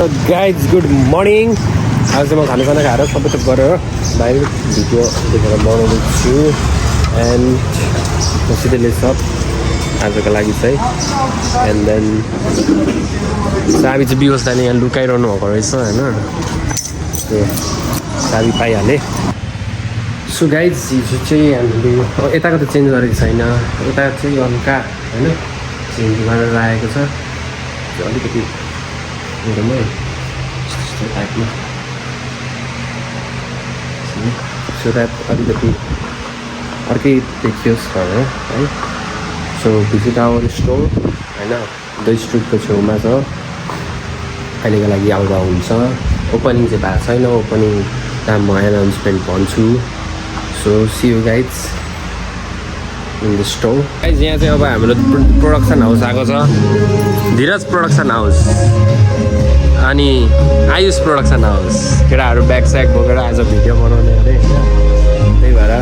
Guys good morning. आज चाहिँ म खानासाना खाएर सबै थोक गरेर बाहिर भिडियो देखेर बनाउँदैछु एन्ड म सिधै सब आजको लागि चाहिँ एन्ड देन चाबी चाहिँ बिहोस जाने यहाँ लुकाइरहनु भएको रहेछ होइन, त्यो चाबी पाइहालेँ। सो गाइज हिजो चाहिँ हामीले यताको त चेन्ज गरेको छैन, यता चाहिँ हल्का होइन चेन्ज गरेर आएको छ अलिकति मेरोमै यस्तो टाइपमा। सो द्याट अलिकति अर्कै देखियोस् भनेर है। सो भिजिट आवर स्टोर होइन, द स्ट्रिटको छेउमा छ। अहिलेको लागि आउँदा हुन्छ, ओपनिङ चाहिँ भएको छैन, ओपनिङ टाइम म एनाउन्समेन्ट भन्छु। So see you guys in the store. Guys यहाँ चाहिँ अब हाम्रो प्रोडक्सन हाउस आएको छ, धीरज प्रोडक्सन हाउस अनि आयुष प्रोडक्सन हाउस। केटाहरू ब्याग स्याग बोकेर आज भिडियो बनाउने अरे होइन, त्यही भएर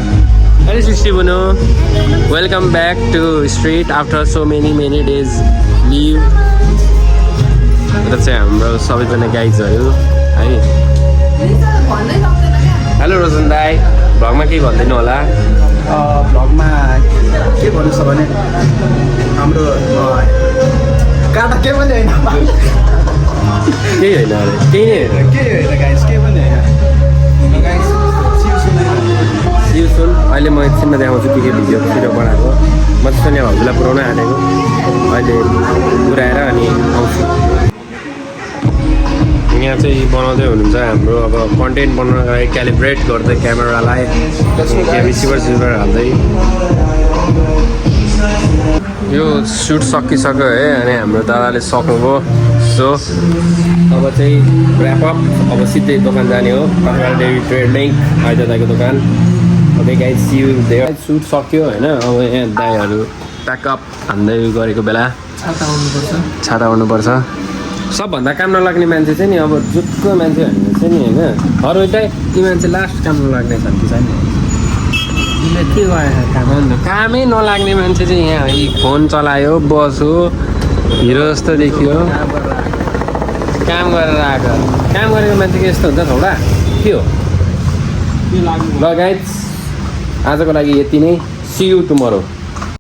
अरे Srishti Bunu welcome back to street after so many days live. र चाहिँ हाम्रो सबैजना गाइजहरू है। हेलो रोशन दाई, भ्लगमा केही भन्दैन होला? भ्लगमा के भन्नु छ भने हाम्रो काटा के पनि होइन, केही होइन अरे, केही नै होइन, के होइन गाइस, के पनि होइन गाइस। सिउ सुन अहिले म एकछिनमा देखाउँछु के भिडियो बनाएको। म चाहिँ सोनिया भाउजूलाई पुऱ्याउनै आँटेको, अहिले पुऱ्याएर अनि आउँछु। यहाँ चाहिँ बनाउँदै हुनुहुन्छ हाम्रो अब कन्टेन्ट बनाउनको लागि क्यालिब्रेट गर्दै क्यामेरालाई रिसिभर हाल्दै। यो सुट सकिसक्यो है, अनि हाम्रो दादाले सक्नुभयो। सो अब चाहिँ ऱ्यापअप, अब सिधै दोकान जाने हो, डेली ट्रेडिङ आइज दाईको दोकान। Okay guys see you there. Shoot सक्यो होइन, अब यहाँ दाईहरू प्याकअप हान्दै गरेको बेला छाता आउनुपर्छ। सबभन्दा काम नलाग्ने मान्छे चाहिँ नि अब जुटको मान्छे भनेर चाहिँ नि होइन, अरू चाहिँ ती मान्छे लास्ट काम नलाग्ने खालको छ नि। के गरेर कामै नलाग्ने मान्छे चाहिँ यहाँ फोन चलायो, बस्यो, हिरो जस्तो देखियो, काम गरेर आएको। काम गरेको मान्छे के यस्तो हुन्छ थोडा के हो? ल गाइज आजको लागि यति नै, सी यु टुमरो।